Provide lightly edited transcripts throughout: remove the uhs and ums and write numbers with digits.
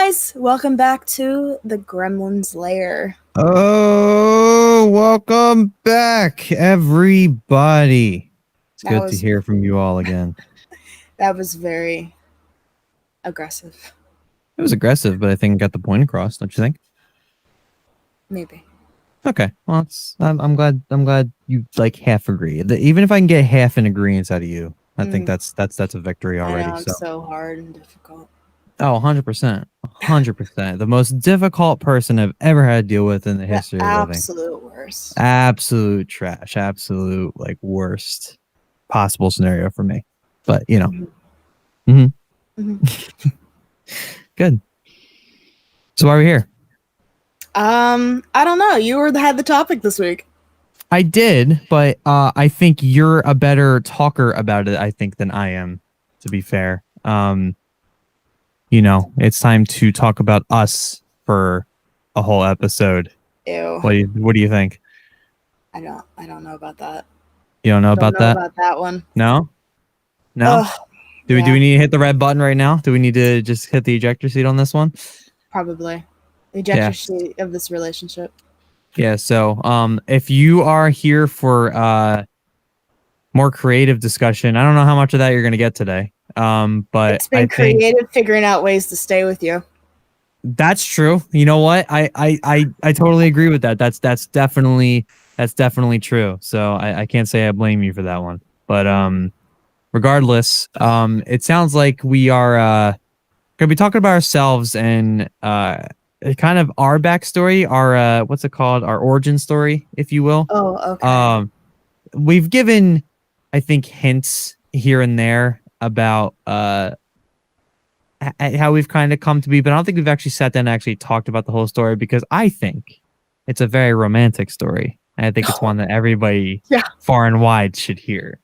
guys, welcome back to the Gremlin's Lair. Oh, welcome back, everybody. It's good to hear from you all again. That was very aggressive. It was aggressive, but I think it got the point across, don't you think? Maybe. Okay. Well, I'm glad you like half agree. Even if I can get half an agreement out of you, I think that's a victory already. I know, it's so hard and difficult. Oh, 100%. 100%. The most difficult person I've ever had to deal with in the history of living. Absolute worst. Absolute trash. Absolute, worst possible scenario for me. But, you know. Good. So why are we here? I don't know. You had the topic this week. I did, but I think you're a better talker about it, I think, than I am, to be fair. You know, it's time to talk about us for a whole episode. Ew. What do you think? I don't know about that. You don't know about that? About that one. No? No? Do we need to hit the red button right now? Do we need to just hit the ejector seat on this one? Probably. The ejector seat of this relationship. Yeah, so if you are here for more creative discussion, I don't know how much of that you're going to get today. But it's been creative figuring out ways to stay with you. That's true. You know what? I totally agree with that. That's definitely true. So I can't say I blame you for that one. But regardless, it sounds like we are gonna be talking about ourselves and kind of our backstory, our what's it called? Our origin story, if you will. Oh, okay. We've given, I think, hints here and there about how we've kind of come to be, but I don't think we've actually sat down and actually talked about the whole story, because I think it's a very romantic story. And I think it's one that everybody far and wide should hear.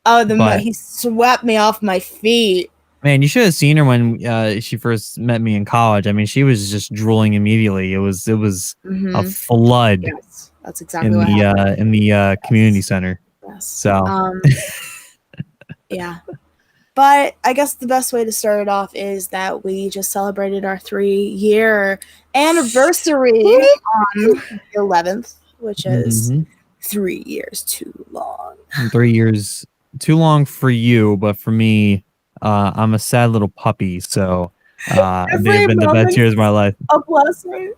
Oh, he swept me off my feet. Man, you should have seen her when she first met me in college. I mean, she was just drooling immediately. It was a flood. Yes, that's exactly what happened. In the community center. Yes. So yeah. But I guess the best way to start it off is that we just celebrated our 3-year anniversary on the 11th, which is 3 years too long. 3 years too long for you, but for me, I'm a sad little puppy, so they have been the best years of my life. A blessing.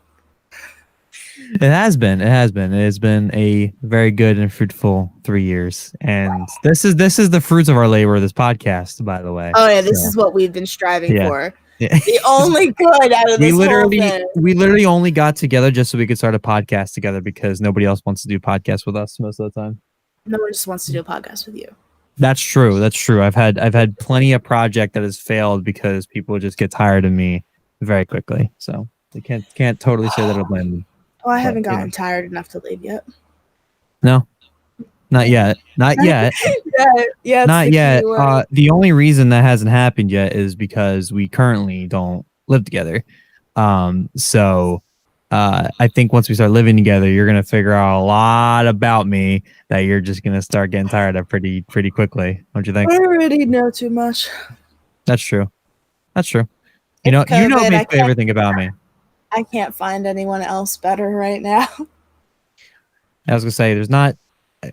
It has been. It has been a very good and fruitful 3 years, and this is the fruits of our labor. This podcast, by the way. Oh yeah, this is what we've been striving for. Yeah. The only good out of this whole thing. We literally only got together just so we could start a podcast together, because nobody else wants to do podcasts with us most of the time. No one just wants to do a podcast with you. That's true. That's true. I've had plenty of project that has failed because people just get tired of me very quickly. So they can't totally say that I blame them. Oh, I haven't gotten tired enough to leave yet. No, not yet. Not yet. yeah, not yet. The only reason that hasn't happened yet is because we currently don't live together. So I think once we start living together, you're gonna figure out a lot about me that you're just gonna start getting tired of pretty quickly. Don't you think? I already know too much. That's true. That's true. You know basically everything about me. I can't find anyone else better right now. I was gonna say there's not.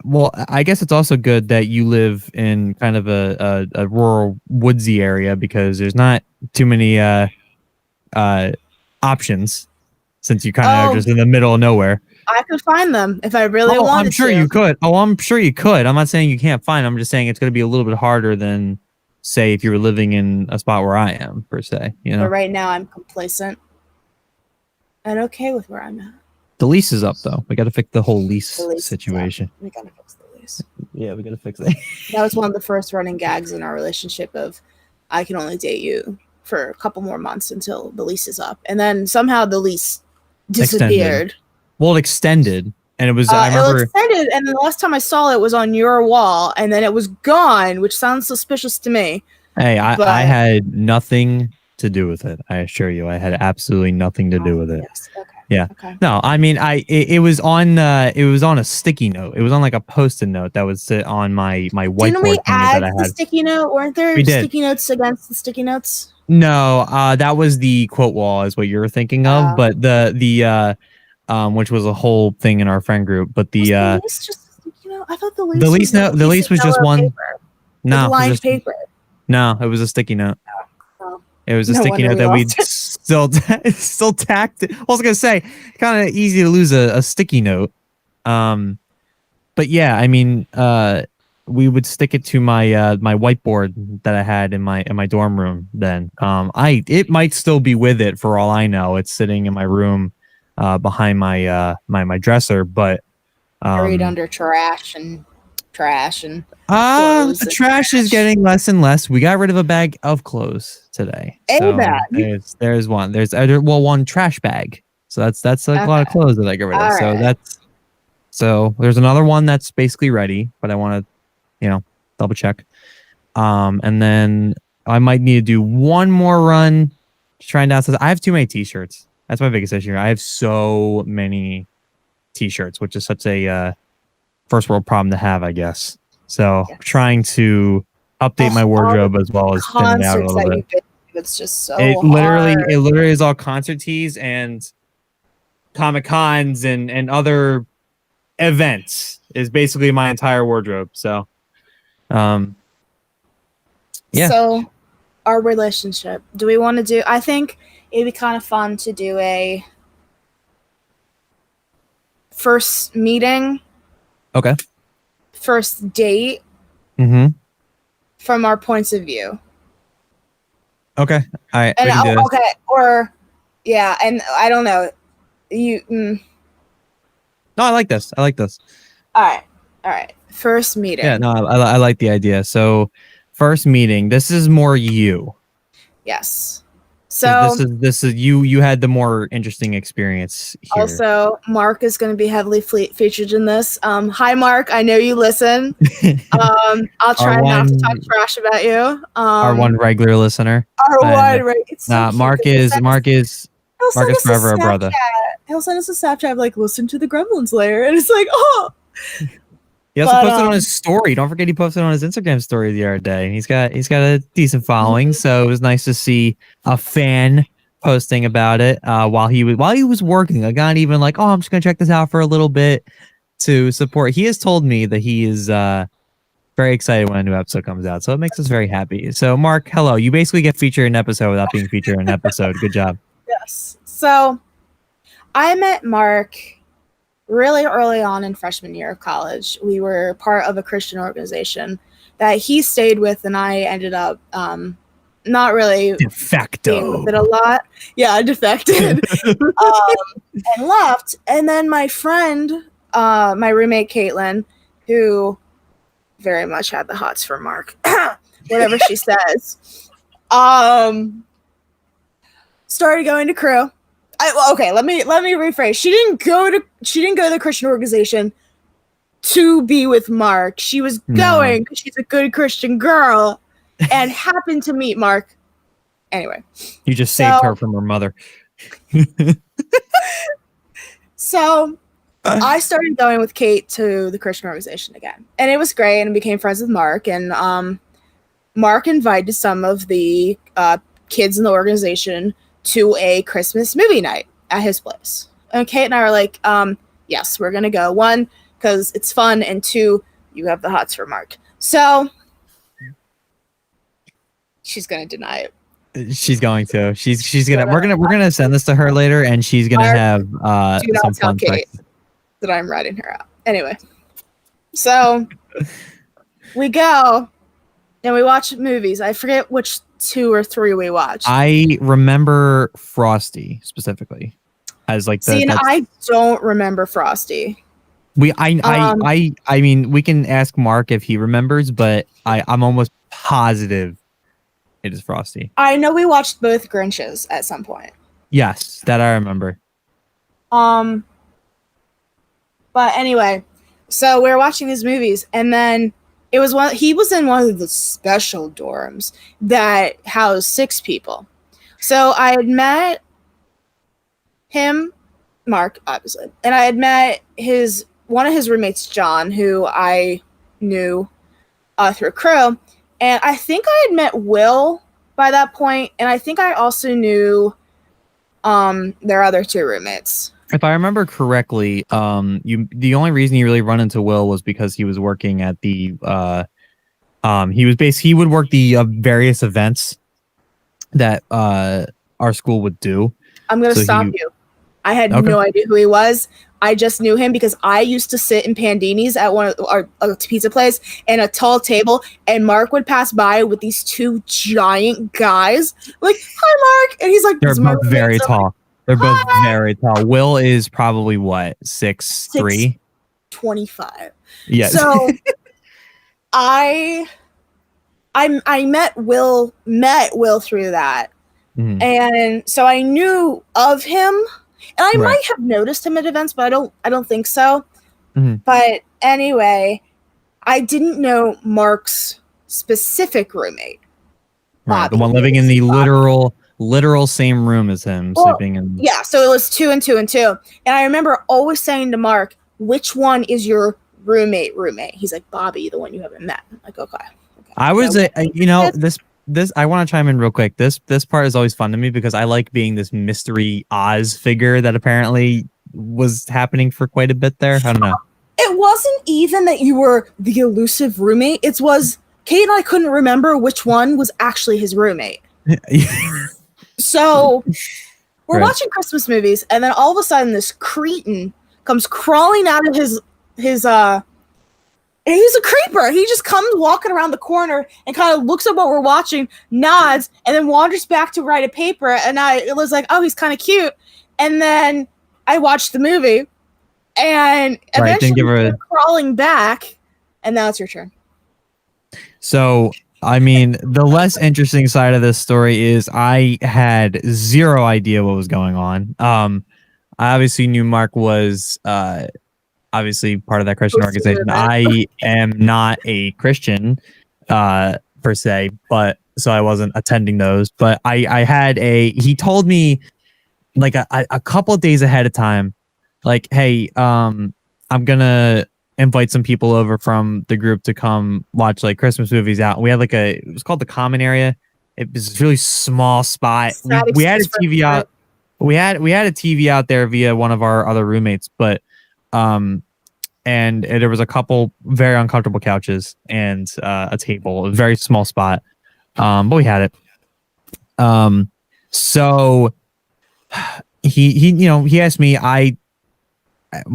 Well, I guess it's also good that you live in kind of a rural woodsy area, because there's not too many options, since you kind of are just in the middle of nowhere. I could find them if I really wanted to. I'm sure you could. I'm sure you could. I'm not saying you can't find them. I'm just saying it's going to be a little bit harder than, say, if you were living in a spot where I am, per se. You know. But right now I'm complacent and okay with where I'm at. The lease is up, though. We got to fix the whole lease situation. We got to fix the lease. Yeah, we got to fix it. That was one of the first running gags in our relationship of, I can only date you for a couple more months until the lease is up. And then somehow the lease disappeared. Well, it extended. And it was, I remember. It extended, and the last time I saw it was on your wall, and then it was gone, which sounds suspicious to me. Hey, I had nothing to do with it. I assure you, I had absolutely nothing to do with it. Yes. Okay. Yeah. Okay. No, I mean, it was on a sticky note. It was on like a post-it note that would sit on my whiteboard. Didn't we add the sticky note? Weren't there sticky notes against the sticky notes? No, that was the quote wall, is what you were thinking of. But the which was a whole thing in our friend group. But was the lease just I thought the lease the was lease no, the lease was just one. paper, No, like lined just, paper. no, it was a sticky note. Oh. It was a No sticky wonder note we that we lost it. still tacked. I was gonna say, kind of easy to lose a sticky note. But yeah, I mean, we would stick it to my my whiteboard that I had in my dorm room. Then, it might still be with it for all I know. It's sitting in my room, behind my dresser. But Buried under trash and the clothes. trash is getting less and less. We got rid of a bag of clothes today. A So bag. there's one. There's one trash bag. So that's like a lot of Okay. clothes that I get rid of. All So right. so there's another one that's basically ready, but I want to, double check. And then I might need to do one more run to try and downstairs. I have too many t-shirts. That's my biggest issue. I have so many t-shirts, which is such a first world problem to have, I guess. So trying to update my wardrobe as well as thin it out a Concerts little that bit. you've been to, it's just so It hard. literally is all concert tees and Comic Cons and other events is basically my entire wardrobe. So, yeah. So, our relationship. Do we want to do? I think it'd be kind of fun to do a first meeting. Okay. First date. Mm-hmm. From our points of view. Okay. All right. And we can do okay, or yeah, and I don't know. No, I like this. All right. First meeting. Yeah. No, I like the idea. So, first meeting. This is more you. Yes. So this is you. You had the more interesting experience here. Also, Mark is going to be heavily featured in this. Hi, Mark. I know you listen. I'll try not to talk trash about you. Our one regular listener. Mark is forever a brother. He'll send us a Snapchat like, listen to the Gremlin's Lair, and it's like, oh. He also posted on his story. Don't forget he posted on his Instagram story the other day. He's got a decent following, so it was nice to see a fan posting about it while he was working. I got even like, oh, I'm just gonna check this out for a little bit to support. He has told me that he is very excited when a new episode comes out, so it makes us very happy. So, Mark, hello. You basically get featured in an episode without being featured in an episode. Good job. Yes. So, I met Mark really early on in freshman year of college. We were part of a Christian organization that he stayed with, and I ended up not really being with it a lot. Yeah, I defected and left. And then my friend, my roommate Caitlin, who very much had the hots for Mark, whatever she says, started going to crew. Let me rephrase. She didn't go to the Christian organization to be with Mark. She was going because she's a good Christian girl and happened to meet Mark. Anyway. You just saved her from her mother. So I started going with Kate to the Christian organization again. And it was great, and became friends with Mark. And Mark invited some of the kids in the organization to a Christmas movie night at his place. And Kate and I are like, yes, we're going to go. One, because it's fun. And two, you have the hots for Mark. So she's going to deny it. She's going to. She's gonna. We're gonna send this to her later, and she's gonna have some fun Kate that I'm writing her out. Anyway, so we go and we watch movies. I forget which 2 or 3 we watched. I remember Frosty specifically as like the. I don't remember Frosty. I mean, we can ask Mark if he remembers, but I'm almost positive it is Frosty. I know we watched both Grinches at some point. Yes, that I remember. But anyway, so we were watching these movies, and then he was in one of the special dorms that housed 6 people. So I had met him, Mark, obviously, and I had met one of his roommates, John, who I knew through crew. And I think I had met Will by that point, and I think I also knew their other two roommates. If I remember correctly, the only reason you really run into Will was because he was working at the he would work the various events that our school would do. I'm gonna stop you. I had no idea who he was. I just knew him because I used to sit in Pandini's at one of our pizza place and a tall table, and Mark would pass by with these two giant guys. Like, hi, Mark, and he's like, they're both very tall. They're both very tall. Will is probably what, 6'3"? 25. Yes. So I met Will through that. Mm-hmm. And so I knew of him, and I might have noticed him at events, but I don't think so. Mm-hmm. But anyway, I didn't know Mark's specific roommate. Right, the one living in the literal same room as him, sleeping in. Yeah, so it was 2 and 2 and 2. And I remember always saying to Mark, which one is your roommate? He's like, Bobby, the one you haven't met. I'm like, okay. I was this I want to chime in real quick. This part is always fun to me because I like being this mystery Oz figure that apparently was happening for quite a bit there. I don't know. It wasn't even that you were the elusive roommate. It was Kate and I couldn't remember which one was actually his roommate. So we're watching Christmas movies, and then all of a sudden this cretin comes crawling out of his he's a creeper. He just comes walking around the corner and kind of looks at what we're watching, nods, and then wanders back to write a paper. And it was like, oh, he's kind of cute. And then I watched the movie, and eventually crawling back, and now it's your turn. So, I mean, the less interesting side of this story is I had zero idea what was going on. I obviously knew Mark was obviously part of that Christian organization. I am not a Christian per se, but so I wasn't attending those. But I had he told me like a couple of days ahead of time, like, hey, I'm gonna invite some people over from the group to come watch like Christmas movies out. And we had like it was called the common area. It was a really small spot. We had a TV out. We had a TV out there via one of our other roommates, but and there was a couple very uncomfortable couches and a table, a very small spot. But we had it. So he asked me, I'm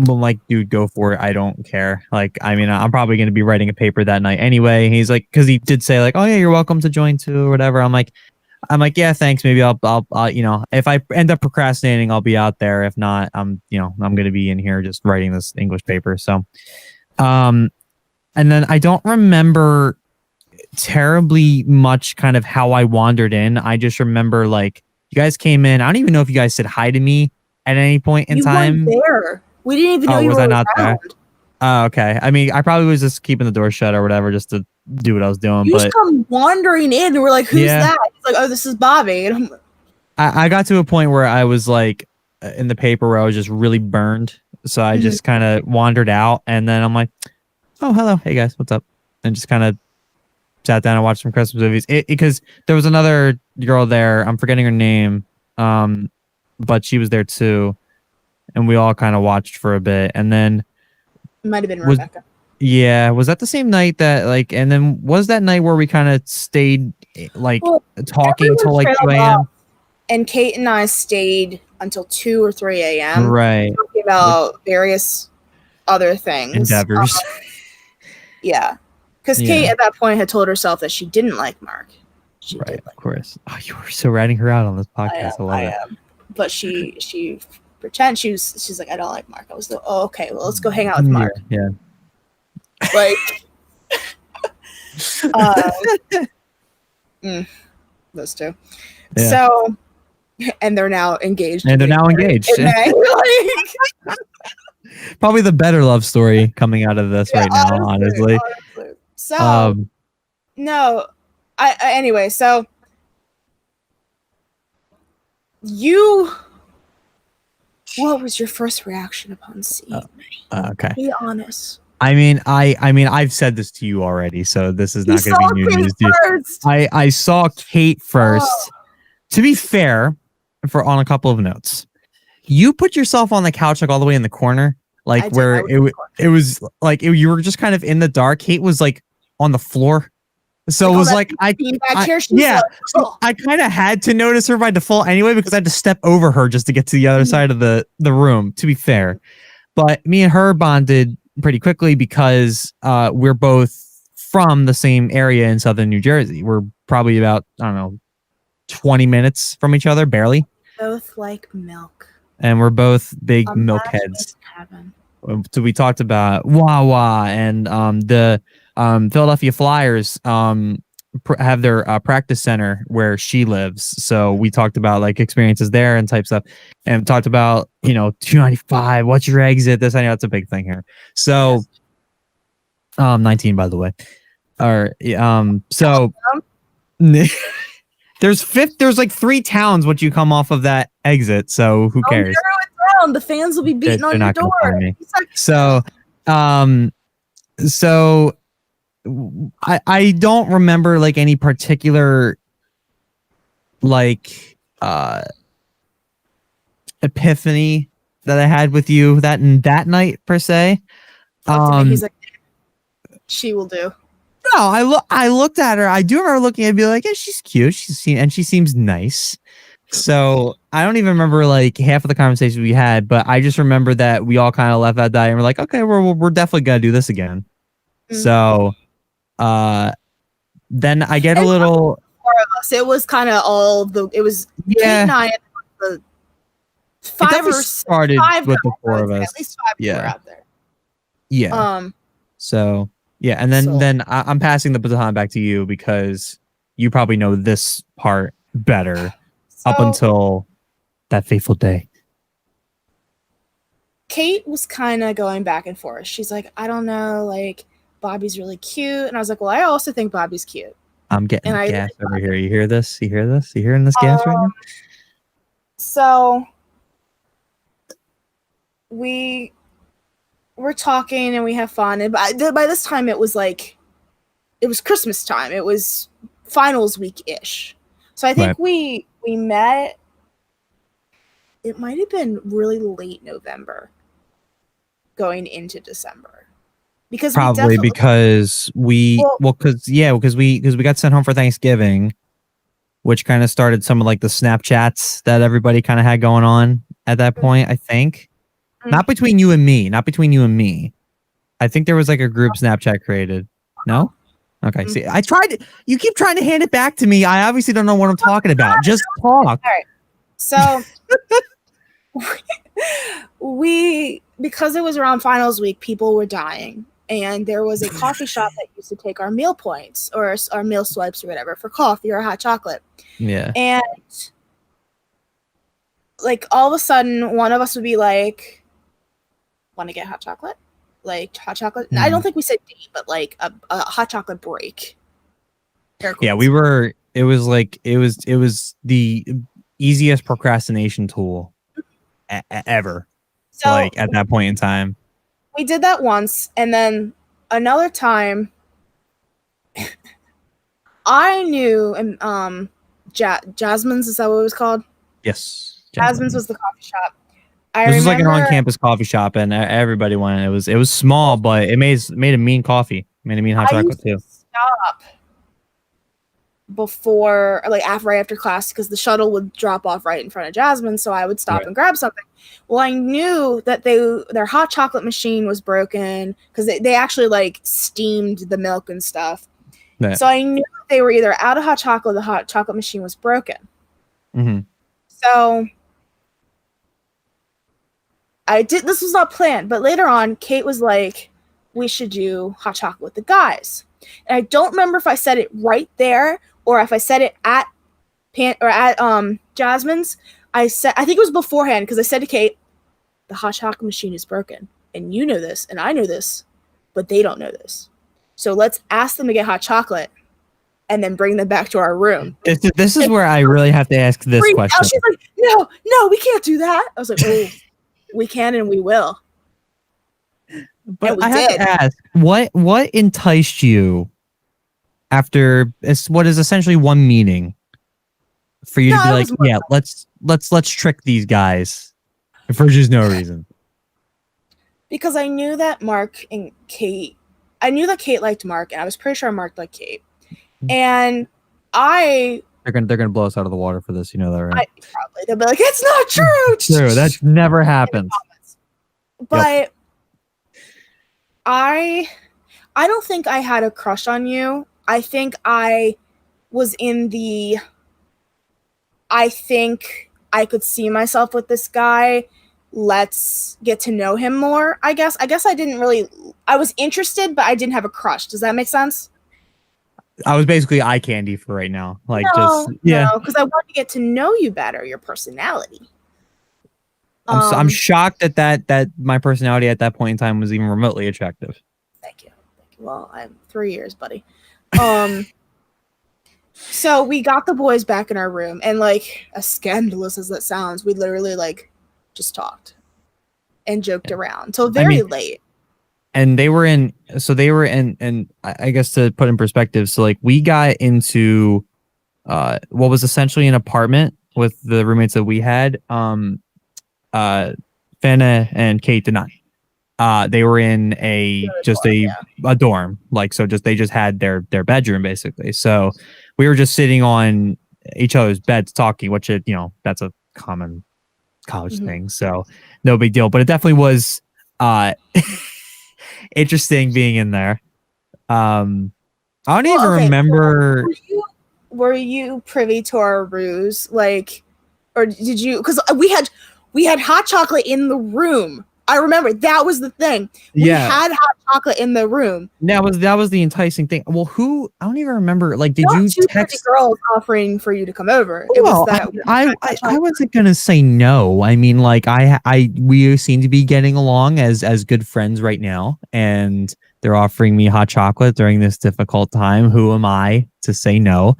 like, dude, go for it. I don't care. Like, I mean, I'm probably going to be writing a paper that night anyway. He's like, because he did say like, oh yeah, you're welcome to join too or whatever. I'm like, yeah, thanks. Maybe I'll if I end up procrastinating, I'll be out there. If not, I'm going to be in here just writing this English paper. So, and then I don't remember terribly much kind of how I wandered in. I just remember like you guys came in. I don't even know if you guys said hi to me at any point in time. You weren't there. We didn't even know you were around. There? Oh, okay. I mean, I probably was just keeping the door shut or whatever just to do what I was doing. You just come wandering in and we're like, who's that? He's like, oh, this is Bobby. And I got to a point where I was like in the paper where I was just really burned. So I just kind of wandered out and then I'm like, oh, hello. Hey guys, what's up? And just kind of sat down and watched some Christmas movies. Because there was another girl there. I'm forgetting her name. But she was there too. And we all kind of watched for a bit. And then it might have been Rebecca. Yeah, was that the same night that like? And then was that night where we kind of stayed like talking till like 2 a.m. And Kate and I stayed until 2 or 3 a.m. Right, talking about various other things, endeavors. Yeah, because Kate at that point had told herself that she didn't like Mark. She right, of course. Oh, you were so ratting her out on this podcast. I am. But she pretend she's like, I don't like Mark. I was like, oh, okay, well, let's go hang out with Mark. Yeah. Like, those two. Yeah. So, and they're now engaged. And they're now engaged. Probably the better love story coming out of this right now, honestly. So, no, anyway, so what was your first reaction upon seeing me? Okay. Be honest. I mean, I've said this to you already, so this is not going to be new news, dude. I saw Kate first. Oh. To be fair, on a couple of notes, you put yourself on the couch like all the way in the corner, like where it was like you were just kind of in the dark. Kate was like on the floor, so it was like I kind of had to notice her by default anyway because I had to step over her just to get to the other side of the room. To be fair, but me and her bonded pretty quickly because we're both from the same area in southern New Jersey. We're probably about, I don't know, 20 minutes from each other, barely. Both like milk. And we're both big milk heads. So we talked about Wawa and the Philadelphia Flyers have their practice center where she lives. So we talked about like experiences there and type stuff, and talked about 295. What's your exit? This I know that's a big thing here. So 19 by the way. Or so there's like 3 towns once you come off of that exit. So who cares? The fans will be beating on your door. So I don't remember like any particular like epiphany that I had with you that night per se. He's like, she will do. No, I looked at her. I do remember looking and be like, yeah, she's cute. She seems nice. So I don't even remember like half of the conversations we had, but I just remember that we all kind of left that day and we're like, okay, we're definitely gonna do this again. Mm-hmm. So then I get a little. Four of us. It was kind of all the. It was Kate and I. The 5 or started 5 with the 4 of us. At least 5 were out there. Yeah. So yeah, and then I'm passing the baton back to you because you probably know this part better. Up until that fateful day. Kate was kind of going back and forth. She's like, I don't know, like, Bobby's really cute. And I was like, well, I also think Bobby's cute. I'm getting gas over here. You hear this? You hear this? You hearing this gas right now? So we were talking and we have fun. And by this time, it was Christmas time. It was finals week-ish. So I think we met, it might have been really late November going into December. Because because we got sent home for Thanksgiving, which kind of started some of like the Snapchats that everybody kind of had going on at that point, I think. Mm-hmm. Not between you and me. I think there was like a group Snapchat created. No? Okay, see, you keep trying to hand it back to me. I obviously don't know what I'm talking about. Just talk. All right. So because it was around finals week, people were dying. And there was a coffee shop that used to take our meal points or our meal swipes or whatever for coffee or hot chocolate. Yeah. And like all of a sudden, one of us would be like, want to get hot chocolate? Like hot chocolate. I don't think we said date, but like a hot chocolate break. Yeah, it was the easiest procrastination tool ever. So like at that point in time. We did that once, and then another time I knew Jasmine's, is that what it was called? Yes. Jasmine's was the coffee shop. This was like an on-campus coffee shop, and everybody wanted it. It was small, but it made a mean coffee. Made a mean hot chocolate too. Stop before, like right after class, because the shuttle would drop off right in front of Jasmine, so I would stop and grab something. Well, I knew that their hot chocolate machine was broken because they actually like steamed the milk and stuff. Right. So I knew they were either out of hot chocolate, or the hot chocolate machine was broken. Mm-hmm. So this was not planned, but later on, Kate was like, we should do hot chocolate with the guys. And I don't remember if I said it right there or if I said it at Jasmine's. I think it was beforehand because I said to Kate, the hot chocolate machine is broken. And you know this, and I know this, but they don't know this. So let's ask them to get hot chocolate and then bring them back to our room. This is where I really have to ask this question. She's like, no, we can't do that. I was like, oh, we can and we will. But we I have did. to ask, what enticed you after what is essentially one meeting for you to be like, yeah, let's trick these guys for just no reason? Because I knew that Mark and Kate, I knew that Kate liked Mark, and I was pretty sure Mark liked Kate. And they're gonna blow us out of the water for this, you know that, right? Probably they'll be like, it's not true. True, that's never happened. But yep. I don't think I had a crush on you. I think I was in the, I think I could see myself with this guy. Let's get to know him more, I guess. I didn't really, I was interested, but I didn't have a crush. Does that make sense? I was basically eye candy for right now. Like, no, because I wanted to get to know you better, your personality. I'm shocked that my personality at that point in time was even remotely attractive. Thank you. Well, I'm 3 years, buddy. So we got the boys back in our room, and like, as scandalous as that sounds, we literally like just talked and joked around until very late. And they were in, and I guess to put in perspective, so like we got into what was essentially an apartment with the roommates that we had. Fana and Kate did not. They were in a dorm, like, so they just had their bedroom basically. So we were just sitting on each other's beds talking, which that's a common college thing, so no big deal. But it definitely was interesting being in there. I don't even remember. Were you privy to our ruse, like, or did you? Because we had hot chocolate in the room. I remember that was the thing. We had hot chocolate in the room. That was the enticing thing. Well, I don't even remember. Like, did you text girls offering for you to come over? It was that I wasn't gonna say no. I mean, like, we seem to be getting along as good friends right now, and they're offering me hot chocolate during this difficult time. Who am I to say no?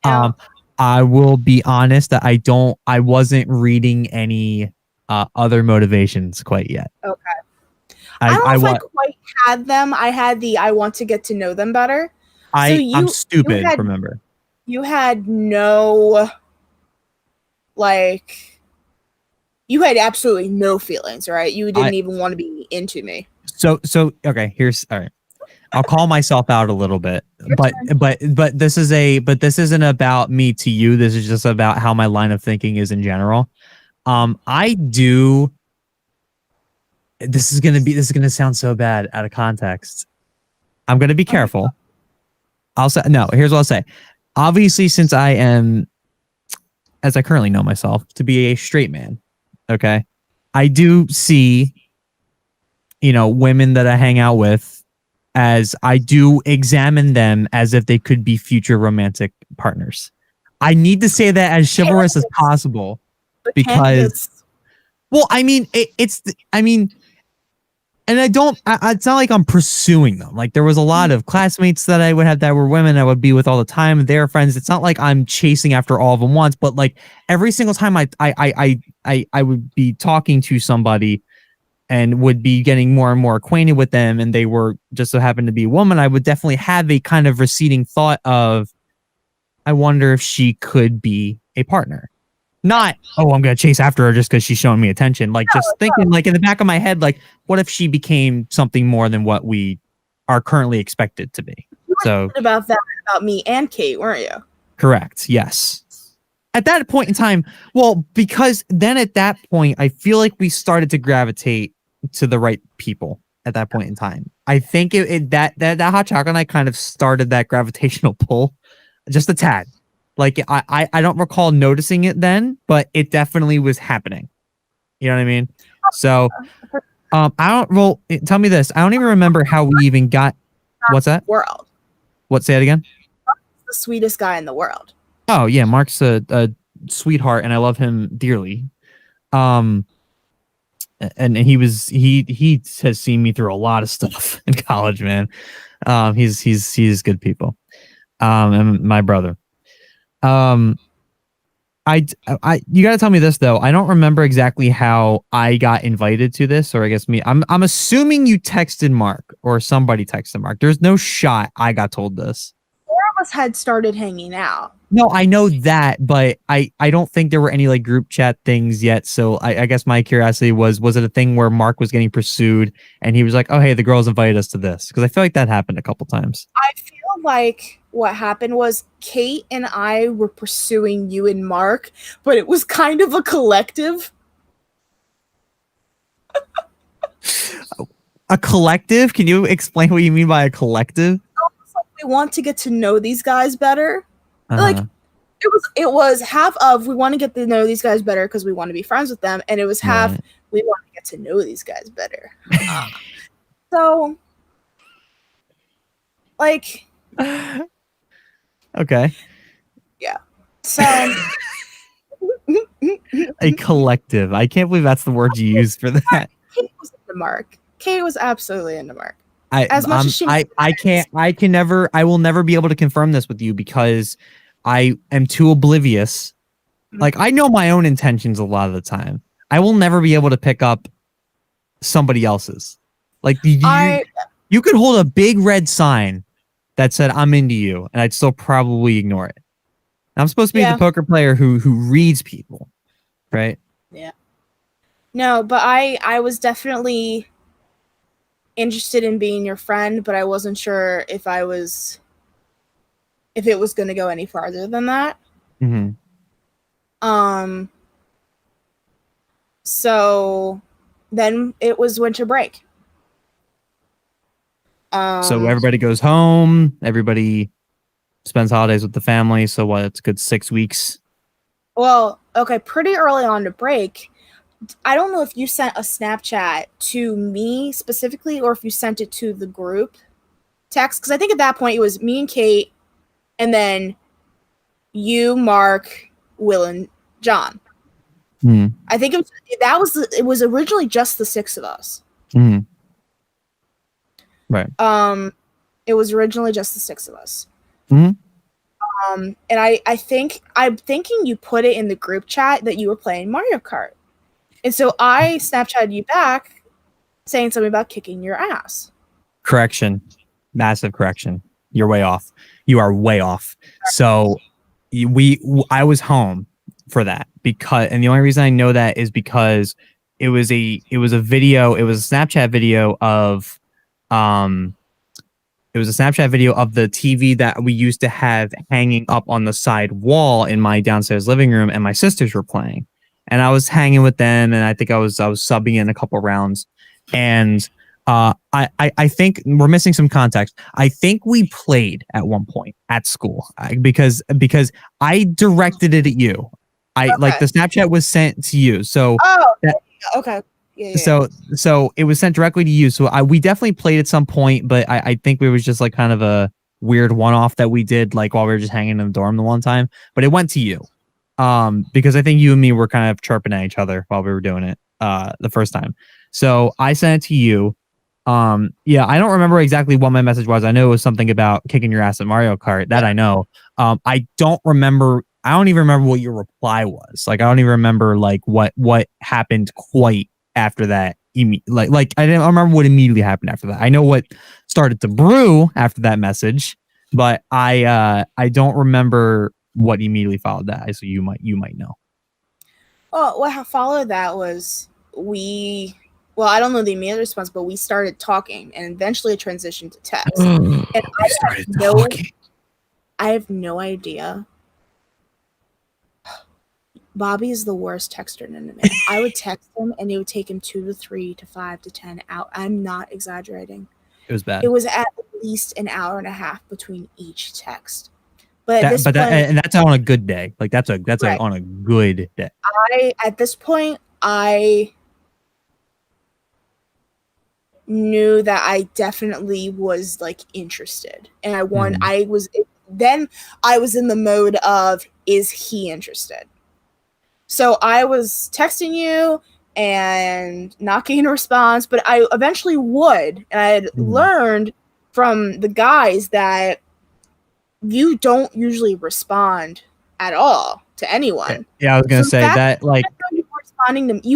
Yeah. I will be honest that I wasn't reading any other motivations quite yet. Okay. I don't know if I quite had them. I had I want to get to know them better. I'm stupid, remember. You had no, like, you had absolutely no feelings, right? You didn't even want to be into me. So okay, all right. I'll call myself out a little bit, but this isn't about me to you. This is just about how my line of thinking is in general. This is gonna sound so bad out of context. I'm gonna be careful. I'll say no. Here's what I'll say. Obviously, since I am, as I currently know myself, to be a straight man, okay, I do see, women that I hang out with, as I do examine them as if they could be future romantic partners. I need to say that as chivalrous as possible, because, well, I mean, and it's not like I'm pursuing them. Like, there was a lot of classmates that I would have that were women I would be with all the time. They're friends. It's not like I'm chasing after all of them once, but like every single time I would be talking to somebody and would be getting more and more acquainted with them, and they were just so happened to be a woman, I would definitely have a kind of receding thought of, I wonder if she could be a partner. Not, oh, I'm going to chase after her just because she's showing me attention. Like, just thinking, like, in the back of my head, like, what if she became something more than what we are currently expected to be? You were about that about me and Kate, weren't you? Correct. Yes. At that point in time, well, because then at that point, I feel like we started to gravitate to the right people at that point in time. I think that hot chocolate night kind of started that gravitational pull just a tad. Like, I don't recall noticing it then, but it definitely was happening. You know what I mean? So, tell me this. I don't even remember how we even got. What's that? World. What? Say it again. Mark's the sweetest guy in the world. Oh yeah, Mark's a sweetheart, and I love him dearly. And he has seen me through a lot of stuff in college, man. He's good people. And my brother. I you got to tell me this though. I don't remember exactly how I got invited to this, or I guess me. I'm assuming you texted Mark or somebody texted Mark. There's no shot I got told this. Four of us had started hanging out. No, I know that, but I don't think there were any like group chat things yet. So I guess my curiosity was it a thing where Mark was getting pursued and he was like, oh hey, the girls invited us to this? Because I feel like that happened a couple times. I feel like what happened was Kate and I were pursuing you and Mark, but it was kind of a collective. A collective? Can you explain what you mean by a collective? Like we want to get to know these guys better. Uh-huh. Like it was half of we want to get to know these guys better because we want to be friends with them, and it was half we want to get to know these guys better. So, like, okay, yeah. So, a collective. I can't believe that's the word you used for that. Kate was into Mark. Kate was absolutely into Mark. I will never be able to confirm this with you because I am too oblivious. Like I know my own intentions a lot of the time. I will never be able to pick up somebody else's. Like you could hold a big red sign that said I'm into you, and I'd still probably ignore it. And I'm supposed to be the poker player who reads people, right? Yeah. No, but I was definitely interested in being your friend, but I wasn't sure if it was going to go any farther than that. Mm-hmm. So then it was winter break. So everybody goes home. Everybody spends holidays with the family. So what? It's a good 6 weeks. Well, okay, pretty early on to break. I don't know if you sent a Snapchat to me specifically or if you sent it to the group text, because I think at that point it was me and Kate, and then you, Mark, Will, and John. I think it was originally just the 6 of us. Right. It was originally just the 6 of us. Mm-hmm. And I'm thinking you put it in the group chat that you were playing Mario Kart. And so I Snapchatted you back saying something about kicking your ass. Correction. Massive correction. You're way off. You are way off. So I was home for that and the only reason I know that is because it was a video, it was a Snapchat video of the TV that we used to have hanging up on the side wall in my downstairs living room, and my sisters were playing. And I was hanging with them, and I think I was subbing in a couple rounds. And I think we're missing some context. I think we played at one point at school because I directed it at you. Like the Snapchat was sent to you. So okay. Yeah. So it was sent directly to you. So we definitely played at some point, but I think it was just like kind of a weird one-off that we did like while we were just hanging in the dorm the one time. But it went to you. Because I think you and me were kind of chirping at each other while we were doing it the first time. So I sent it to you. Yeah, I don't remember exactly what my message was. I know it was something about kicking your ass at Mario Kart. That I know. I don't even remember what your reply was. Like I don't even remember like what happened quite after that. Like I don't remember what immediately happened after that. I know what started to brew after that message, but I don't remember what immediately followed that. So you might know. Oh, what followed that was I don't know the immediate response, but we started talking and eventually it transitioned to text. And I have no idea. Bobby is the worst texter known to me. I would text him and it would take him 2 to 3 to 5 to 10 out. I'm not exaggerating. It was bad. It was at least an hour and a half between each text. That's on a good day. Like that's right. On a good day. At this point, I knew that I definitely was like interested, and I was in the mode of, is he interested? So I was texting you and not getting a response, but I eventually would, and I had learned from the guys that you don't usually respond at all to anyone. Yeah, I was gonna say that, like, you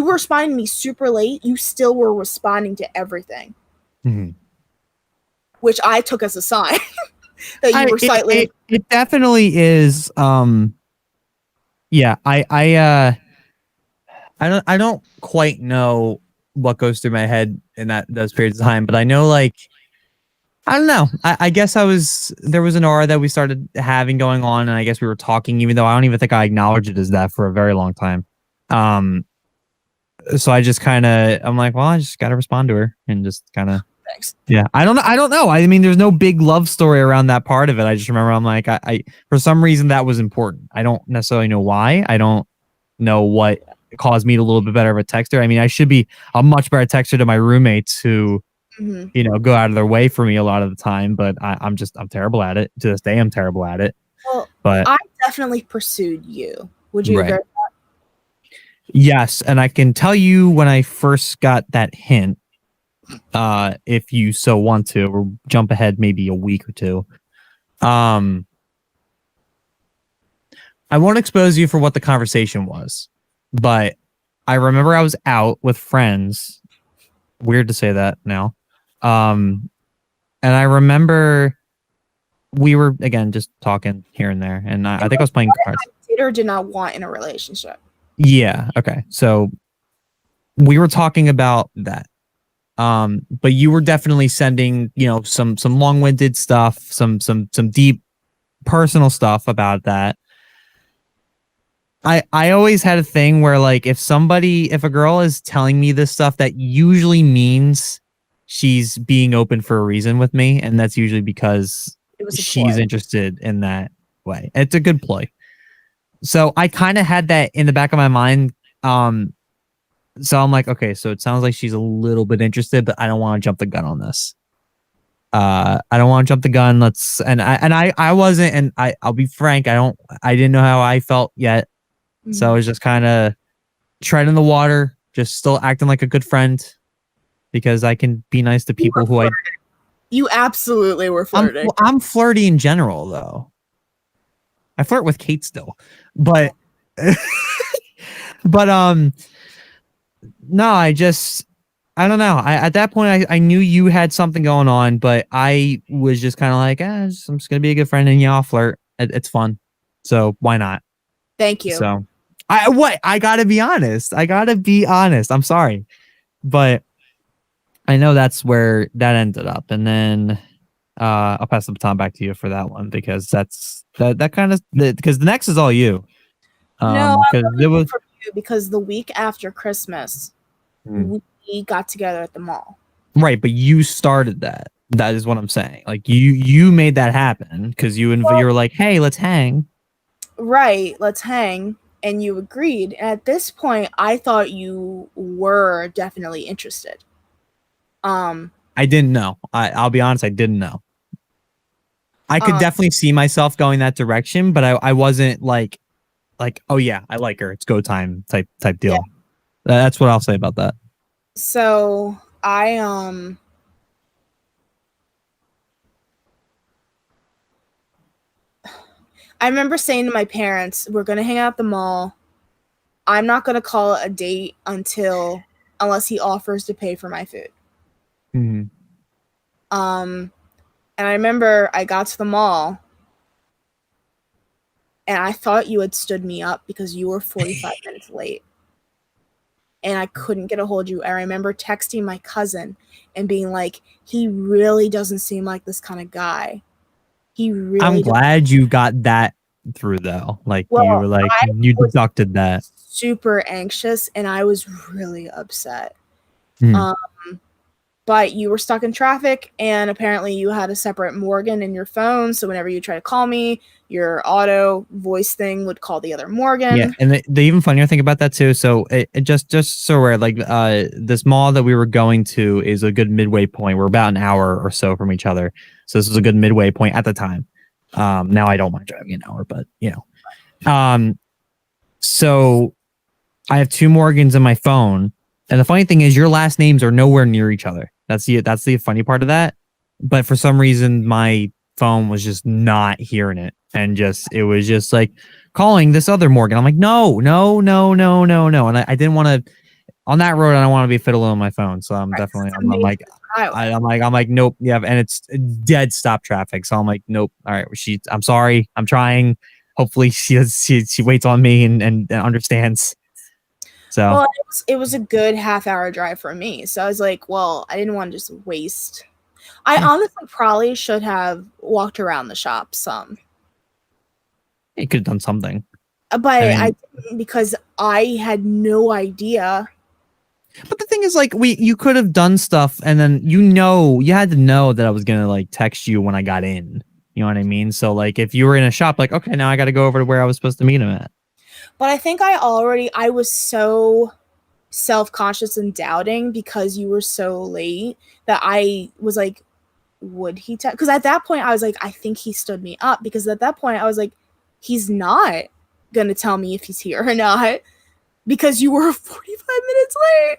were responding to me super late. You still were responding to everything, which I took as a sign that you were slightly. It definitely is. Yeah, I don't quite know what goes through my head in those periods of time, but I know, like, I don't know. I guess there was an aura that we started having going on, and I guess we were talking, even though I don't even think I acknowledged it as that for a very long time. So I just I'm like, well, I just got to respond to her and just kind of. Thanks. Yeah, I don't know. I mean, there's no big love story around that part of it. I just remember I'm like, I for some reason that was important. I don't necessarily know why. I don't know what caused me to a little bit better of a texter. I mean, I should be a much better texter to my roommates who, go out of their way for me a lot of the time. But I'm terrible at it. To this day, I'm terrible at it. Well, but I definitely pursued you. Would you agree with that? Yes, and I can tell you when I first got that hint. If you so want to, or jump ahead maybe a week or two. I won't expose you for what the conversation was, but I remember I was out with friends. Weird to say that now. And I remember we were, again, just talking here and there, and I think I was playing cards. I did or did not want in a relationship. Yeah. Okay. So we were talking about that. But you were definitely sending, some long-winded stuff, some deep personal stuff about that. I always had a thing where, like, if a girl is telling me this stuff, that usually means she's being open for a reason with me, and that's usually because she's interested in that way. It's a good ploy. So I kind of had that in the back of my mind. So I'm like, okay, so it sounds like she's a little bit interested, but I don't want to jump the gun on this. I don't want to jump the gun. I wasn't, and I'll be frank, I didn't know how I felt yet. So I was just kind of treading the water, just still acting like a good friend, because I can be nice to people who You absolutely were flirting. I'm flirty in general, though. I flirt with Kate still, but no, I don't know. At that point, I knew you had something going on, but I was just kind of like, I'm just gonna be a good friend, and I'll flirt. It's fun, so why not? Thank you. So, I gotta be honest. I'm sorry, but I know that's where that ended up, and then I'll pass the baton back to you for that one, because that kind of, because the next is all you. No, it was for you, because the week after Christmas, we got together at the mall. Right, but you started that. That is what I'm saying. Like, you made that happen, because you were like, hey, let's hang. Right, let's hang, and you agreed. And at this point, I thought you were definitely interested. I didn't know. I'll be honest, I didn't know. I could definitely see myself going that direction, but I wasn't like, oh yeah, I like her, it's go time type deal. Yeah. That's what I'll say about that. So I remember saying to my parents, we're gonna hang out at the mall. I'm not gonna call it a date unless he offers to pay for my food. Mm-hmm. And I remember I got to the mall, and I thought you had stood me up because you were 45 minutes late. And I couldn't get a hold of you. I remember texting my cousin and being like, he really doesn't seem like this kind of guy. I'm glad you got that through, though. Like, you were like, you deducted that. Super anxious, and I was really upset. Mm. But you were stuck in traffic, and apparently you had a separate Morgan in your phone. So whenever you try to call me, your auto voice thing would call the other Morgan. Yeah, and the even funnier thing about that too. So it just so we're like, this mall that we were going to is a good midway point. We're about an hour or so from each other, so this was a good midway point at the time. Now I don't mind driving an hour, but so I have two Morgans in my phone. And the funny thing is, your last names are nowhere near each other. That's the funny part of that. But for some reason, my phone was just not hearing it, and it was just like calling this other Morgan. I'm like, no. And I didn't want to, on that road, I don't want to be fiddling on my phone. So I'm definitely, I'm like, nope. Yeah. And it's dead stop traffic. So I'm like, nope. All right. I'm sorry. I'm trying. Hopefully she waits on me and understands. So well, it was a good half-hour drive for me. So I was like, well, I didn't want to just waste. I honestly probably should have walked around the shop some. you could have done something. But I didn't because I had no idea. But the thing is, like, you could have done stuff, and then you had to know that I was gonna like text you when I got in. You know what I mean? So like, if you were in a shop, like, okay, now I got to go over to where I was supposed to meet him at. But I think I was so self-conscious and doubting because you were so late that I was like, would he text? Because at that point I was like, I think he stood me up, because at that point I was like, he's not gonna tell me if he's here or not, because you were 45 minutes late.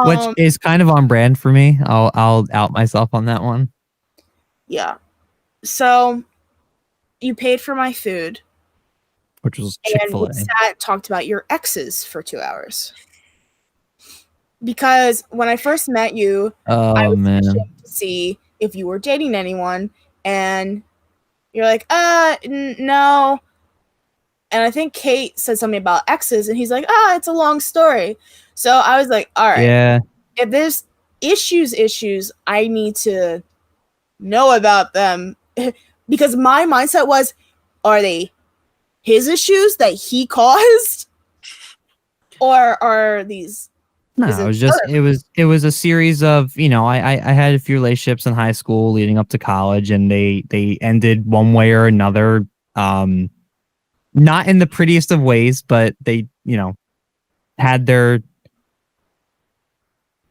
Which is kind of on brand for me. I'll out myself on that one. Yeah. So you paid for my food, which was Chick-fil-A. And we talked about your exes for 2 hours. Because when I first met you, I was to see if you were dating anyone, and you're like, no. And I think Kate said something about exes, and he's like, it's a long story. So I was like, all right, yeah. If there's issues, I need to know about them. Because my mindset was, are they his issues that he caused? Or are these... No, it was a series of, I had a few relationships in high school leading up to college, and they ended one way or another. Not in the prettiest of ways, but they, had their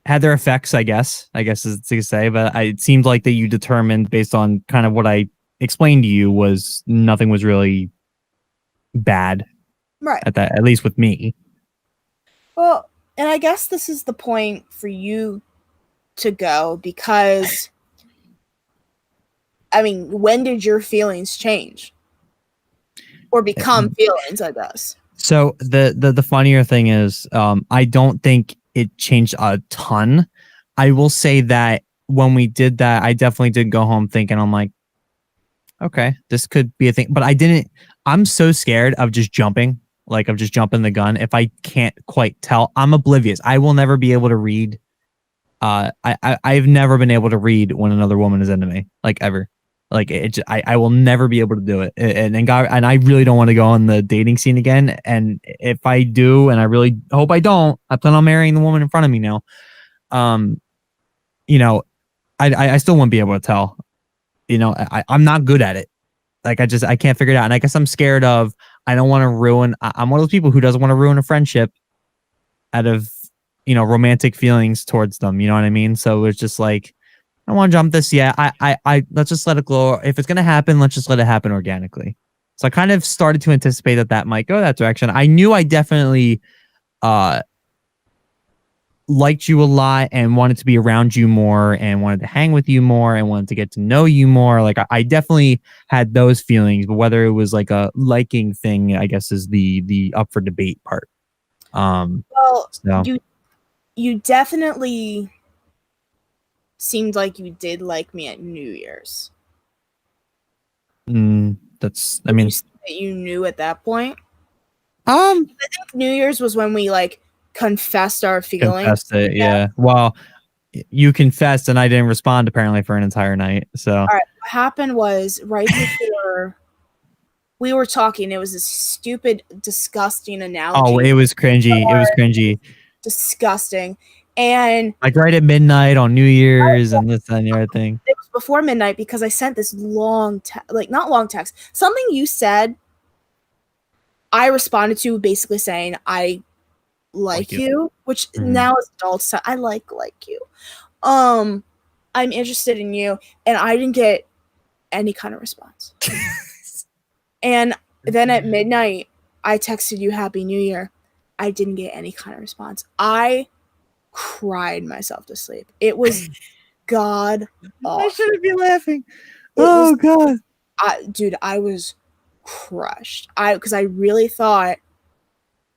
effects, I guess is to say. But it seemed like that you determined, based on kind of what I explained to you, was nothing was really bad, right? At least with me. Well, and I guess this is the point for you to go, because, I mean, when did your feelings change? Or become feelings, I guess. So the funnier thing is, I don't think it changed a ton. I will say that when we did that, I definitely did go home thinking, I'm like, okay, this could be a thing. But I'm so scared of just jumping the gun. If I can't quite tell, I'm oblivious. I will never be able to read. I've never been able to read when another woman is into me, like, ever. Like, I will never be able to do it. And I really don't want to go on the dating scene again. And if I do, and I really hope I don't, I plan on marrying the woman in front of me now. I still won't be able to tell. I'm not good at it. Like, I can't figure it out. And I guess I'm scared of, I don't want to ruin. I'm one of those people who doesn't want to ruin a friendship out of, romantic feelings towards them. You know what I mean? So it's just like, I don't want to jump this yet. I let's just let it glow. If it's going to happen, let's just let it happen organically. So I kind of started to anticipate that might go that direction. I knew I definitely liked you a lot and wanted to be around you more and wanted to hang with you more and wanted to get to know you more. Like, I definitely had those feelings, but whether it was like a liking thing, I guess, is the up for debate part. Well, so. You definitely seemed like you did like me at New Year's. You knew at that point. I think New Year's was when we like confessed our feelings. Confessed it, yeah. Well, you confessed and I didn't respond apparently for an entire night. So all right, what happened was right before we were talking, it was this stupid, disgusting analogy. Oh, it was cringy. It was cringy. Disgusting. And like right at midnight on New Year's and this and the other thing. It was before midnight because I sent this long not long text. Something you said, I responded to basically saying, I like you, which now as adults, I like you. I'm interested in you, and I didn't get any kind of response. And then at midnight, I texted you Happy New Year. I didn't get any kind of response. I cried myself to sleep. It was god awful. I shouldn't be laughing. God. Dude, I was crushed. Because I really thought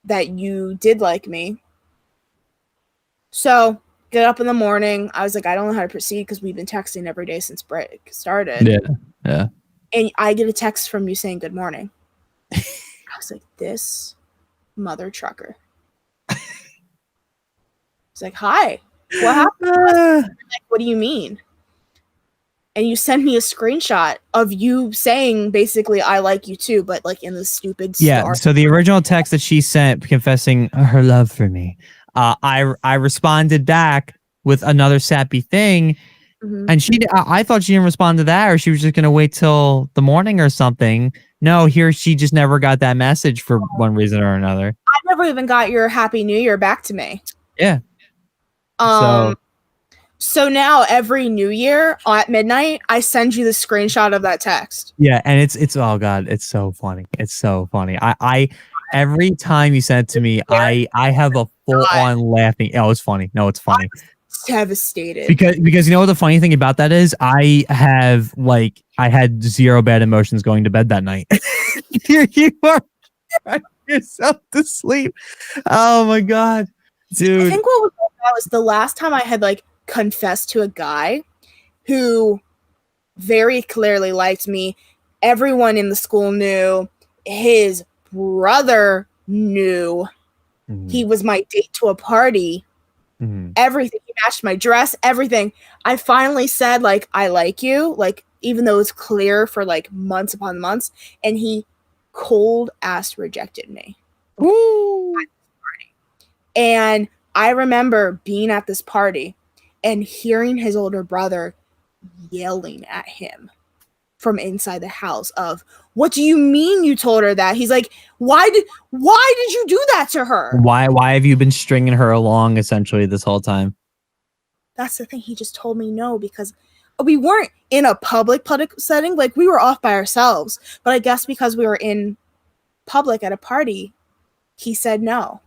that you did like me. So get up in the morning. I was like, I don't know how to proceed because we've been texting every day since break started. Yeah. And I get a text from you saying good morning. I was like, this mother trucker. It's like, hi. What happened? Like, what do you mean? And you send me a screenshot of you saying basically I like you too, but like in the stupid star. So the original text that she sent confessing her love for me, I responded back with another sappy thing, and I thought she didn't respond to that, or she was just gonna wait till the morning or something. No, here she just never got that message for one reason or another. I never even got your Happy New Year back to me. Yeah. So now every New Year at midnight, I send you the screenshot of that text. Yeah, and it's oh god, it's so funny. It's so funny. I every time you send it to me, I have a full on laughing. Oh, it's funny. No, it's funny. Devastated. Because you know what the funny thing about that is, I had zero bad emotions going to bed that night. Here you are crying yourself to sleep. Oh my god, dude. I think what was that was the last time I had like confessed to a guy who very clearly liked me. Everyone in the school knew. His brother knew. He was my date to a party. Everything. He matched my dress, everything. I finally said, like, I like you, like, even though it was clear for like months upon months, and he cold ass rejected me. Ooh. And I remember being at this party and hearing his older brother yelling at him from inside the house of, what do you mean you told her that? He's like, why did you do that to her? Why have you been stringing her along essentially this whole time? That's the thing. He just told me no because we weren't in a public setting. Like, we were off by ourselves. But I guess because we were in public at a party, he said no.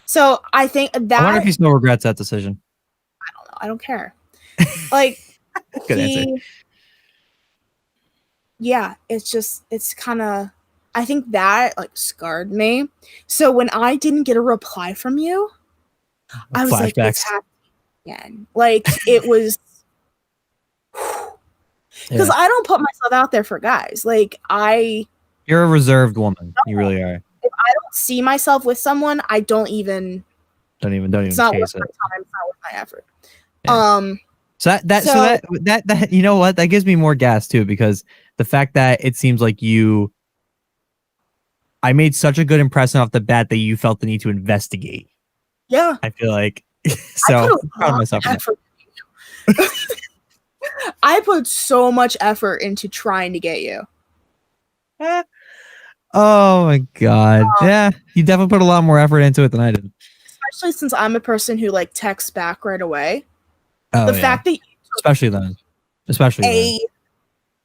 So I think that... I wonder if he still regrets that decision. I don't know. I don't care. Like, good answer. Yeah, it's kind of... I think that, like, scarred me. So when I didn't get a reply from you, I was like, it's happening again. Like, it was... Because I don't put myself out there for guys. Like, you're a reserved woman. You really are. If I don't see myself with someone, I don't even it's not chase worth it. my time, it's not worth my effort. Yeah. So that you know what, that gives me more gas too, because the fact that it seems like I made such a good impression off the bat that you felt the need to investigate. Yeah, I feel like so I'm proud of myself. I put so much effort into trying to get you. Oh my god. Yeah, you definitely put a lot more effort into it than I did. Especially since I'm a person who like texts back right away. Oh, the fact that you especially then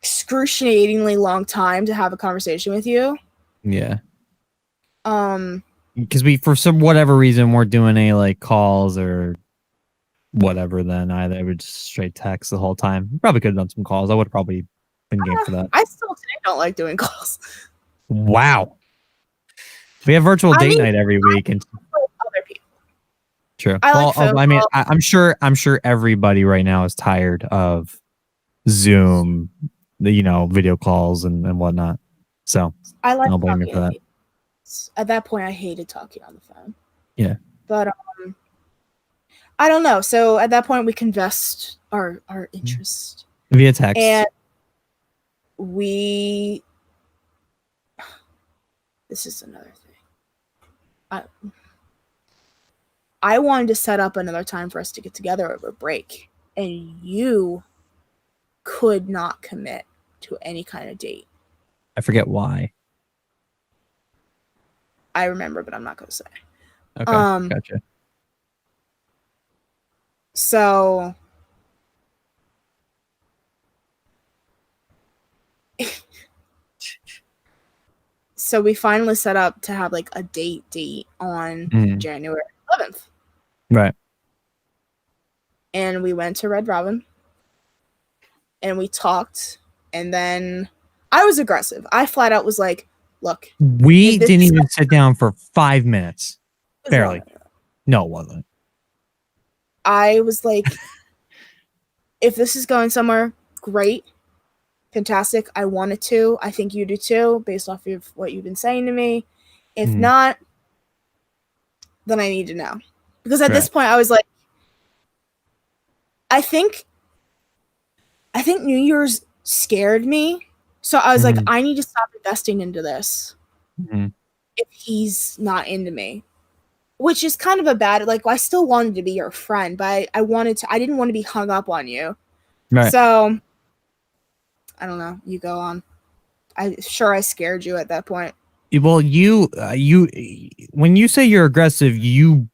excruciatingly long time to have a conversation with you. Yeah. Because we, for some whatever reason, weren't doing any like calls or whatever then either. I would just straight text the whole time. Probably could have done some calls. I would have probably been game for that. I still today don't like doing calls. Wow. We have virtual date night every week, and other people. True. I'm sure everybody right now is tired of Zoom, video calls and whatnot. So I don't blame me for that. At that point, I hated talking on the phone. Yeah. But I don't know. So at that point, we confessed our interest via text, and this is another thing. I wanted to set up another time for us to get together over break, and you could not commit to any kind of date. I forget why. I remember, but I'm not going to say. Okay, gotcha. So we finally set up to have like a date on January 11th. Right. And we went to Red Robin and we talked, and then I was aggressive. I flat out was like, look, We didn't even sit down for 5 minutes. Barely. No, it wasn't. I was like, if this is going somewhere, great. Fantastic. I want it to. I think you do too, based off of what you've been saying to me. If not, then I need to know. Because at this point, I was like, I think New Year's scared me. So I was like, I need to stop investing into this if he's not into me. Which is kind of a bad, like, I still wanted to be your friend, but I didn't want to be hung up on you. Right. So, I don't know. You go on. I scared you at that point. Well, you when you say you're aggressive, you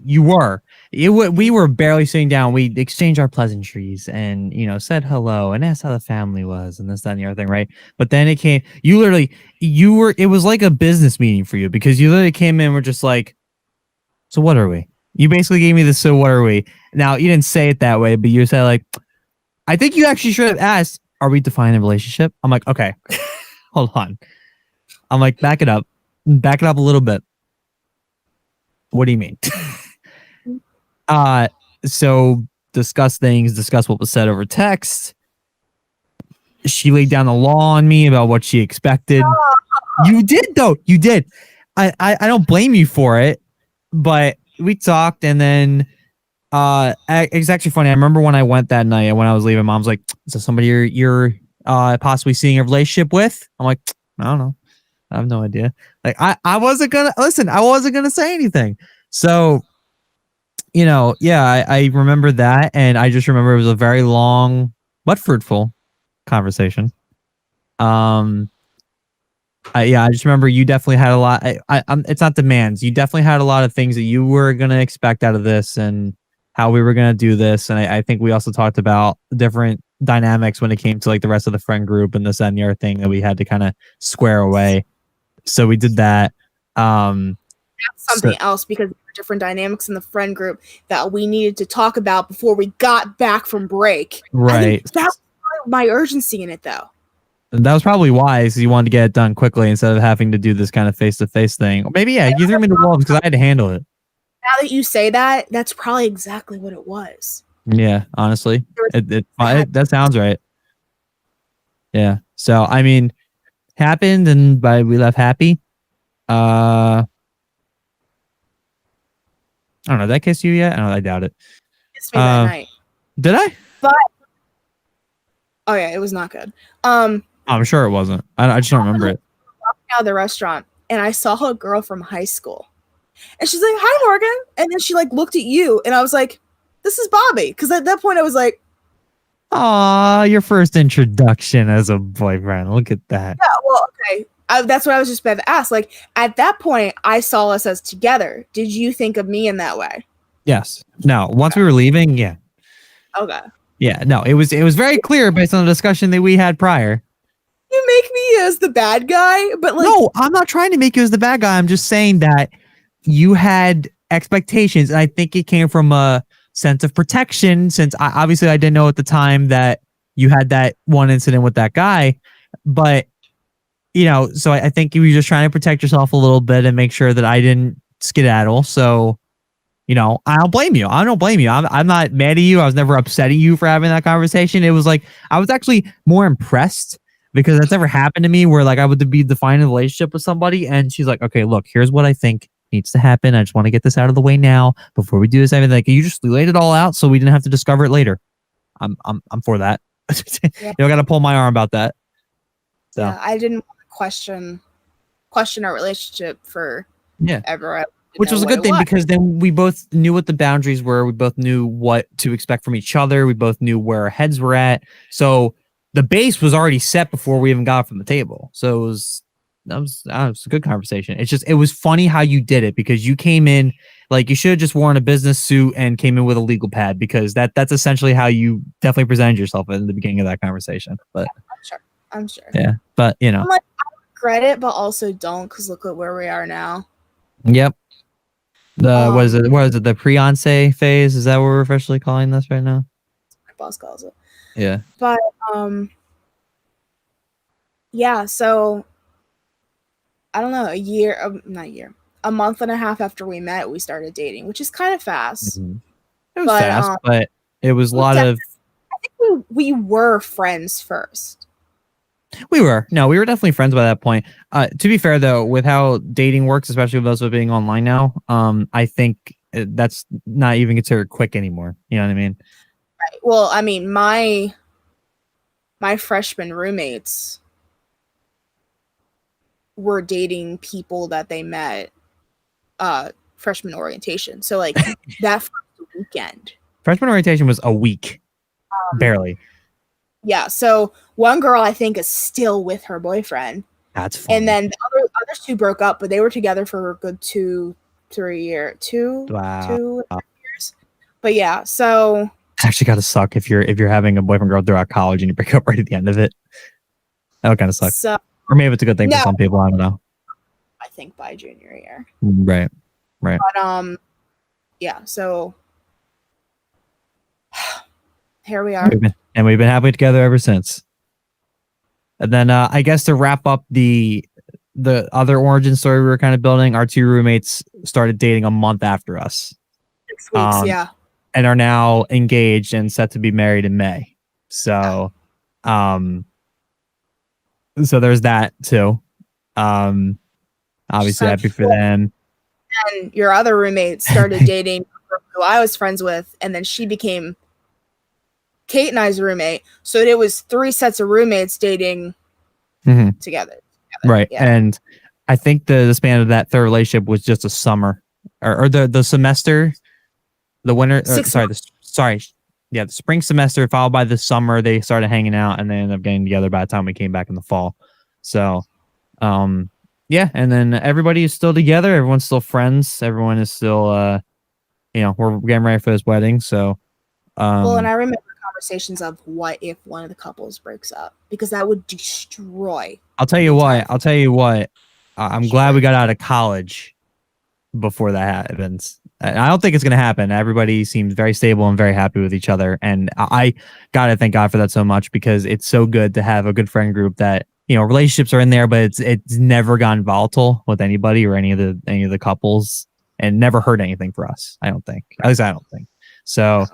were. We were barely sitting down. We exchanged our pleasantries and, said hello and asked how the family was and this, that, and the other thing, right? But then it came, it was like a business meeting for you because you literally came in and were just like, so what are we? You basically gave me the so what are we? Now, you didn't say it that way, but you said like, I think you actually should have asked, are we defining a relationship? I'm like, okay, hold on. I'm like, back it up a little bit. What do you mean? So discuss what was said over text. She laid down the law on me about what she expected. You did though. You did. I don't blame you for it, but we talked and then it's actually funny. I remember when I went that night when I was leaving, Mom's like, is there somebody you're possibly seeing a relationship with? I'm like, I don't know. I have no idea. Like I wasn't gonna say anything. So I remember that, and I just remember it was a very long but fruitful conversation. I just remember you definitely had a lot. It's not demands. You definitely had a lot of things that you were gonna expect out of this, and how we were gonna do this. And I think we also talked about different dynamics when it came to like the rest of the friend group and this and the other thing that we had to kind of square away. So we did that. That's something else because there were different dynamics in the friend group that we needed to talk about before we got back from break. Right. That's my urgency in it, though. That was probably wise. You wanted to get it done quickly instead of having to do this kind of face-to-face thing. Or maybe, you threw me to the wolves because I had to handle it. Now that you say that, that's probably exactly what it was. Yeah, honestly. That sounds right. Yeah. So, I mean, happened and we left happy. I don't know. Did I kiss you yet? I doubt it. Kissed me that night. Did I? But oh yeah, it was not good. I'm sure it wasn't. I just don't remember it. Walking out of the restaurant, and I saw a girl from high school, and she's like, "Hi, Morgan," and then she like looked at you, and I was like, "This is Bobby," because at that point I was like, "Aw, your first introduction as a boyfriend. Look at that." Yeah, well, okay. That's what I was just about to ask. Like at that point, I saw us as together. Did you think of me in that way? Yes. No. Once we were leaving, yeah. Okay. Yeah. No. It was very clear based on the discussion that we had prior. You make me as the bad guy, but like no, I'm not trying to make you as the bad guy. I'm just saying that you had expectations, and I think it came from a sense of protection. Since I didn't know at the time that you had that one incident with that guy, but so I think you were just trying to protect yourself a little bit and make sure that I didn't skedaddle. So, I don't blame you. I don't blame you. I'm not mad at you. I was never upsetting you for having that conversation. It was like I was actually more impressed. Because that's never happened to me where like I would be defining a relationship with somebody and she's like, okay, look, here's what I think needs to happen. I just want to get this out of the way now before we do this. Like you just laid it all out so we didn't have to discover it later. I'm for that. Yeah. I got to pull my arm about that. So. Yeah, I didn't question our relationship for ever. Which was a good thing because then we both knew what the boundaries were. We both knew what to expect from each other. We both knew where our heads were at. So the base was already set before we even got from the table. So it was a good conversation. It's just, it was funny how you did it because you came in like you should have just worn a business suit and came in with a legal pad because that's essentially how you definitely presented yourself in the beginning of that conversation. But I'm sure. Yeah. But I'm like, I regret it, but also don't because look at where we are now. Yep. What is it? The pre-once phase? Is that what we're officially calling this right now? My boss calls it. Yeah. But yeah, so I don't know, a month and a half after we met, we started dating, which is kind of fast. Mhm. It was But fast, but it was a we lot def- of. I think we were friends first. We were definitely friends by that point. To be fair though, with how dating works, especially with us being online now, I think that's not even considered quick anymore. You know what I mean? Right. Well, I mean, my freshman roommates were dating people that they met freshman orientation. So like that first weekend. Freshman orientation was a week, barely. Yeah, so one girl I think is still with her boyfriend. That's And funny. then the other two broke up, but they were together for a good 2 Wow. years. But yeah, so It's actually gotta suck if you're having a boyfriend girl throughout college and you break up right at the end of it. That would kind of suck. so Or maybe it's a good thing for no, some people. I don't know. I think by junior year. Right. Right. But yeah, so here we are. We've been happy together ever since. And then I guess to wrap up the other origin story we were kind of building, our two roommates started dating a month after us. 6 weeks, yeah. And are now engaged and set to be married in May. So so there's that too. Obviously happy for them. And your other roommate started dating who I was friends with, and then she became Kate and I's roommate. So it was 3 sets of roommates dating together. Right. Yeah. And I think the span of that third relationship was just a summer or the semester, the winter. The spring semester followed by the summer. They started hanging out and they ended up getting together by the time we came back in the fall. So, yeah. And then everybody is still together. Everyone's still friends. Everyone is still, we're getting ready for this wedding. So, well, and I remember conversations of what if one of the couples breaks up, because that would destroy. I'll tell you what. I'm glad we got out of college before that happens. I don't think it's going to happen. Everybody seems very stable and very happy with each other. And I got to thank God for that so much, because it's so good to have a good friend group that, relationships are in there, but it's never gone volatile with anybody or any of the couples, and never hurt anything for us. I don't think. At least I don't think. So,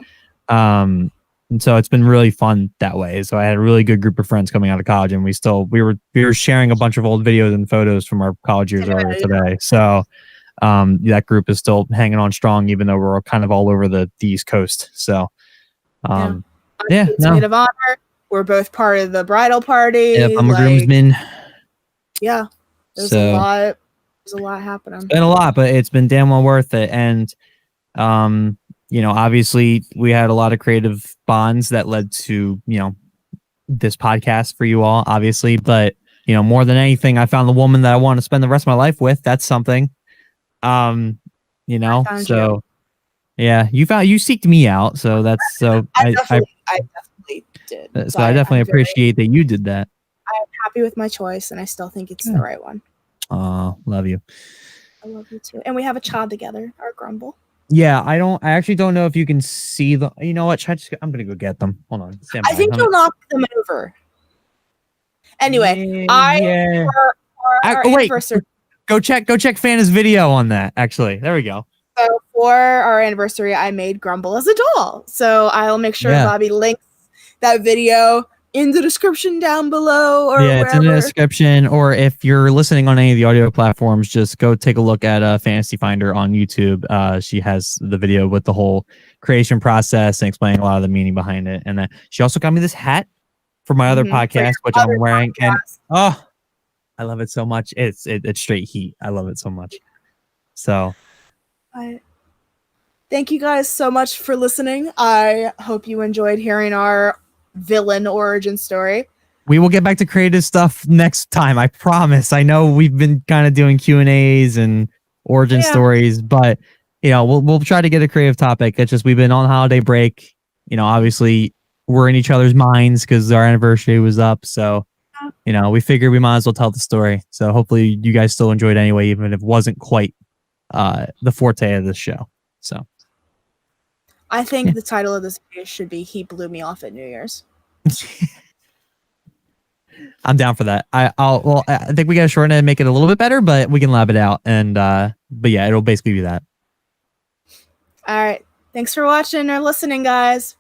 and so it's been really fun that way. So I had a really good group of friends coming out of college, and we were sharing a bunch of old videos and photos from our college years earlier today. So that group is still hanging on strong, even though we're kind of all over the East Coast. So maid of honor. We're both part of the bridal party. Yep, I'm a groomsman. Yeah, there's a lot. There's a lot happening. It's been a lot, but it's been damn well worth it. And obviously we had a lot of creative bonds that led to, this podcast for you all, obviously. But, more than anything, I found the woman that I want to spend the rest of my life with. That's something. So you. Yeah, you seeked me out. So that's so I definitely did. So I definitely appreciate that you did that. I'm happy with my choice, and I still think it's the right one. Love you. I love you too. And we have a child together, our Grumble. Yeah, I actually don't know if you can see them. You know what? I'm gonna go get them. Hold on. I think you'll knock them over. Anyway, wait. Go check Fana's video on that. Actually, there we go. So for our anniversary, I made Grumble as a doll. So I'll make sure Bobby links that video in the description down below, or it's in the description. Or if you're listening on any of the audio platforms, just go take a look at Fantasy Finder on YouTube. She has the video with the whole creation process and explaining a lot of the meaning behind it. And then she also got me this hat for my other podcast, which I'm wearing. And I love it so much. It's straight heat. I love it so much. So thank you guys so much for listening. I hope you enjoyed hearing our villain origin story. We will get back to creative stuff next time. I promise. I know we've been kind of doing Q&As and origin stories, but we'll try to get a creative topic. It's just we've been on holiday break. Obviously we're in each other's minds because our anniversary was up. So we figured we might as well tell the story. So hopefully you guys still enjoyed anyway, even if it wasn't quite the forte of this show. So I think the title of this video should be "He Blew Me Off at New Year's." I'm down for that. I think we gotta shorten it and make it a little bit better, but we can lab it out. And but yeah, it'll basically be that. All right. Thanks for watching or listening, guys.